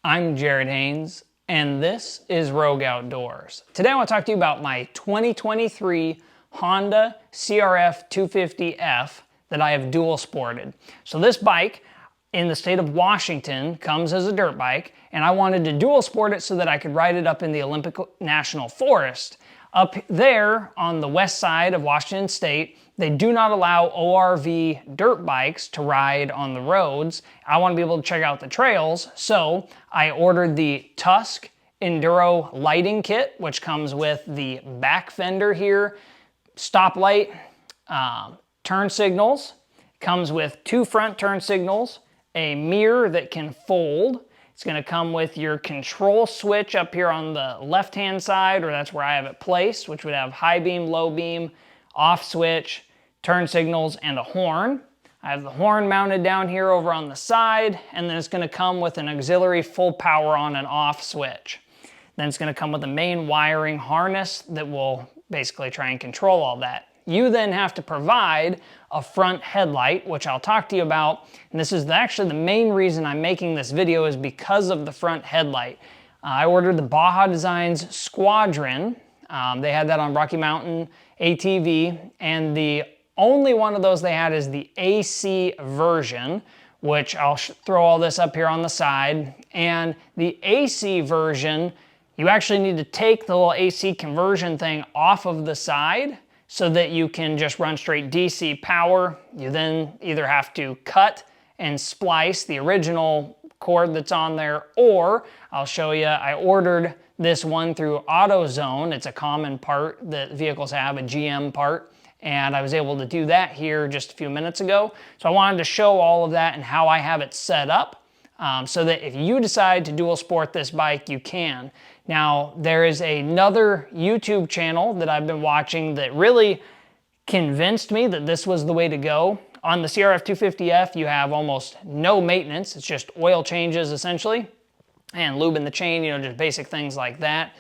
I'm Jared Haynes, and this is Rogue Outdoors. Today I want to talk to you about my 2023 Honda CRF 250F that I have dual sported. So this bike in the state of Washington comes as a dirt bike, and I wanted to dual sport it so that I could ride it up in the Olympic National Forest. Up there on the west side of Washington State, they do not allow ORV dirt bikes to ride on the roads. I want to be able to check out the trails, so I ordered the Tusk Enduro lighting kit, which comes with the back fender here, stoplight, turn signals. It comes with 2 front turn signals, a mirror that can fold. It's going to come with your control switch up here on the left-hand side, or that's where I have it placed, which would have high beam, low beam, off switch, turn signals, and a horn. I have the horn mounted down here over on the side, and then it's going to come with an auxiliary full power on and off switch. Then it's going to come with a main wiring harness that will basically try and control all that. You then have to provide a front headlight, which I'll talk to you about. And this is actually the main reason I'm making this video, is because of the front headlight. I ordered the Baja Designs Squadron. They had that on Rocky Mountain ATV, and the only one of those they had is the AC version, which I'll throw all this up here on the side. And the AC version, you actually need to take the little AC conversion thing off of the side so that you can just run straight DC power. You then either have to cut and splice the original cord that's on there, or I'll show you, I ordered this one through AutoZone. It's a common part that vehicles have, a GM part, and I was able to do that here just a few minutes ago. So I wanted to show all of that and how I have it set up, so that if you decide to dual sport this bike, you can. Now, there is another YouTube channel that I've been watching that really convinced me that this was the way to go. On the CRF 250F, you have almost no maintenance. It's just oil changes, essentially, and lubing the chain, just basic things like that.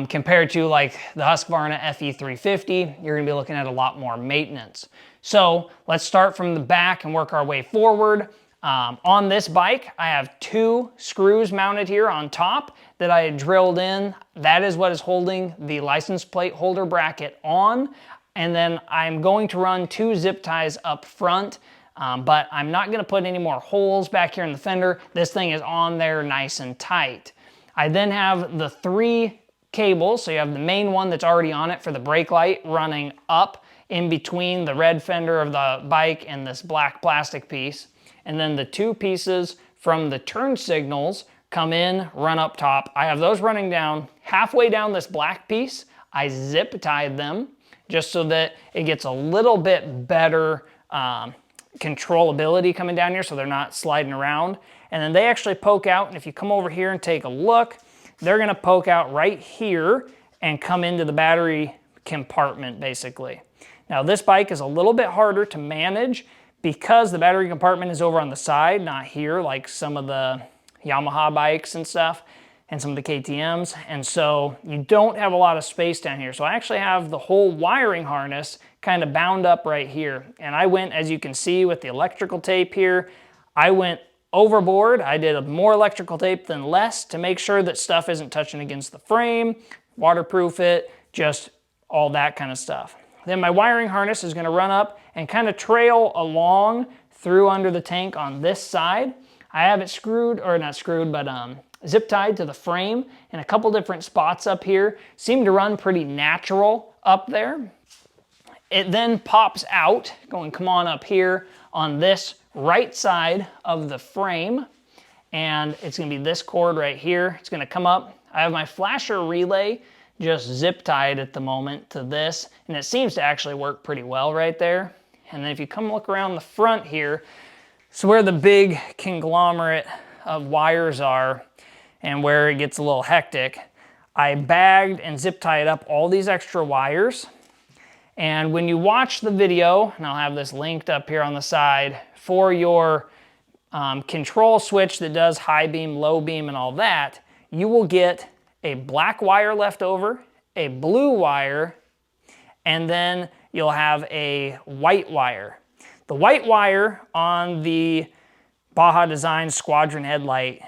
Compared to like the Husqvarna FE350, you're gonna be looking at a lot more maintenance. So let's start from the back and work our way forward. On this bike, I have 2 screws mounted here on top that I had drilled in. That is what is holding the license plate holder bracket on. And then I'm going to run 2 zip ties up front, but I'm not gonna put any more holes back here in the fender. This thing is on there nice and tight. I then have the 3 cables. So you have the main one that's already on it for the brake light running up in between the red fender of the bike and this black plastic piece. And then the 2 pieces from the turn signals come in, run up top. I have those running down. Halfway down this black piece, I zip tied them just so that it gets a little bit better controllability coming down here, so they're not sliding around. And then they actually poke out, and if you come over here and take a look, they're gonna poke out right here and come into the battery compartment, basically. Now this bike is a little bit harder to manage because the battery compartment is over on the side, not here like some of the Yamaha bikes and stuff, and some of the KTMs, and so you don't have a lot of space down here. So I actually have the whole wiring harness kind of bound up right here. And I went, as you can see with the electrical tape here, I went overboard. I did more electrical tape than less to make sure that stuff isn't touching against the frame, waterproof it, just all that kind of stuff. Then my wiring harness is gonna run up and kind of trail along through under the tank on this side. I have it screwed, or not screwed, but zip tied to the frame in a couple different spots up here. Seem to run pretty natural up there. It then pops out, going come on up here on this right side of the frame, and it's gonna be this cord right here. It's gonna come up. I have my flasher relay just zip tied at the moment to this, and it seems to actually work pretty well right there. And then if you come look around the front here, so where the big conglomerate of wires are and where it gets a little hectic, I bagged and zip tied up all these extra wires. And when you watch the video, and I'll have this linked up here on the side, for your control switch that does high beam, low beam, and all that, you will get a black wire left over, a blue wire, and then you'll have a white wire. The white wire on the Baja Designs Squadron headlight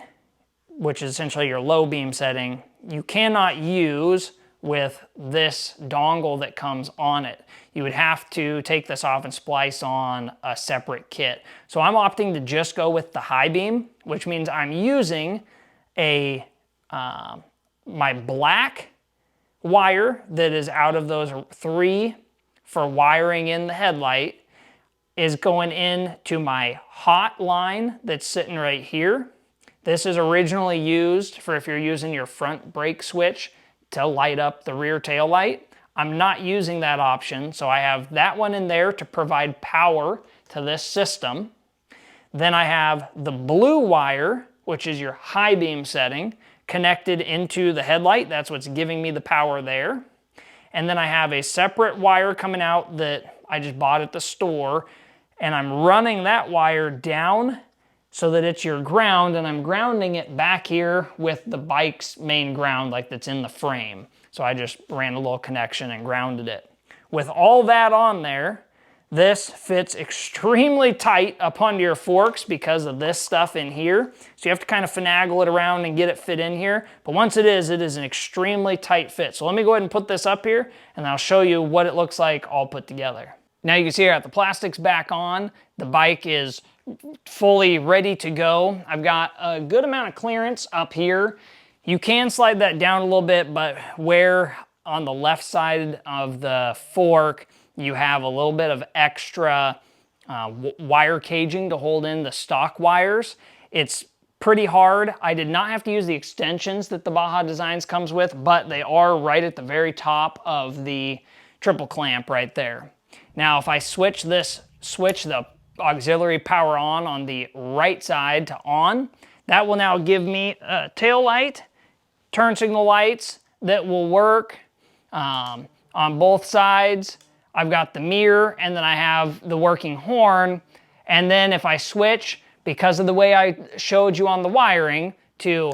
which is essentially your low beam setting, you cannot use with this dongle that comes on it. You would have to take this off and splice on a separate kit. So I'm opting to just go with the high beam, which means I'm using a my black wire that is out of those 3 for wiring in the headlight is going into my hot line that's sitting right here. This is originally used for if you're using your front brake switch to light up the rear tail light. I'm not using that option, so I have that one in there to provide power to this system. Then I have the blue wire, which is your high beam setting, connected into the headlight. That's what's giving me the power there. And then I have a separate wire coming out that I just bought at the store, and I'm running that wire down so that it's your ground, and I'm grounding it back here with the bike's main ground, like that's in the frame. So I just ran a little connection and grounded it. With all that on there, this fits extremely tight up onto your forks because of this stuff in here. So you have to kind of finagle it around and get it fit in here. But once it is an extremely tight fit. So let me go ahead and put this up here, and I'll show you what it looks like all put together. Now you can see I got the plastics back on. The bike is fully ready to go. I've got a good amount of clearance up here. You can slide that down a little bit, but where on the left side of the fork you have a little bit of extra wire caging to hold in the stock wires, it's pretty hard. I did not have to use the extensions that the Baja Designs comes with, but they are right at the very top of the triple clamp right there. Now if I switch the auxiliary power on the right side to on, that will now give me a tail light, turn signal lights that will work on both sides. I've got the mirror, and then I have the working horn. And then if I switch, because of the way I showed you on the wiring, to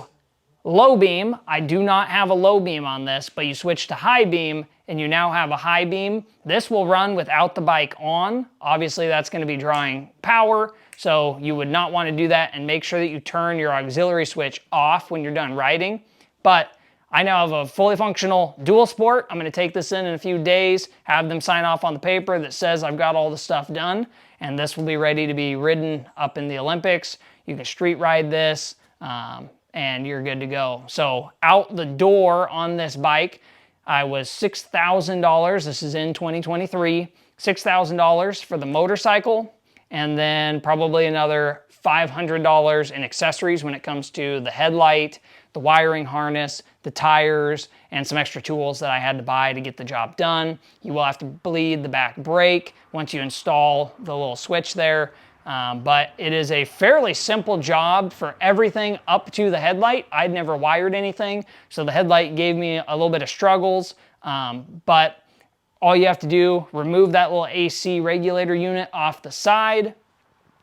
low beam, I do not have a low beam on this, but you switch to high beam and you now have a high beam. This will run without the bike on. Obviously that's going to be drawing power, so you would not want to do that, and make sure that you turn your auxiliary switch off when you're done riding. But I now have a fully functional dual sport. I'm going to take this in a few days, have them sign off on the paper that says I've got all the stuff done, and this will be ready to be ridden up in the Olympics. You can street ride this, and you're good to go. So out the door on this bike, I was $6,000. This is in 2023. $6,000 for the motorcycle, and then probably another $500 in accessories when it comes to the headlight, the wiring harness, the tires, and some extra tools that I had to buy to get the job done. You will have to bleed the back brake once you install the little switch there. But it is a fairly simple job for everything up to the headlight. I'd never wired anything, so the headlight gave me a little bit of struggles. But all you have to do, remove that little AC regulator unit off the side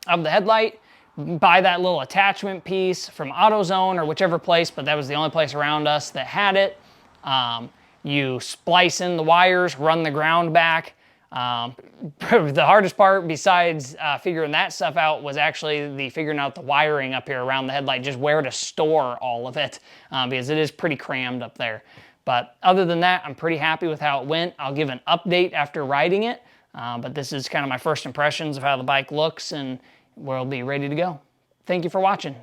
of the headlight, buy that little attachment piece from AutoZone or whichever place, but that was the only place around us that had it. You splice in the wires, run the ground back. The hardest part besides figuring that stuff out was actually the figuring out the wiring up here around the headlight, just where to store all of it, because it is pretty crammed up there. But other than that, I'm pretty happy with how it went. I'll give an update after riding it, but this is kind of my first impressions of how the bike looks, and we'll be ready to go. Thank you for watching.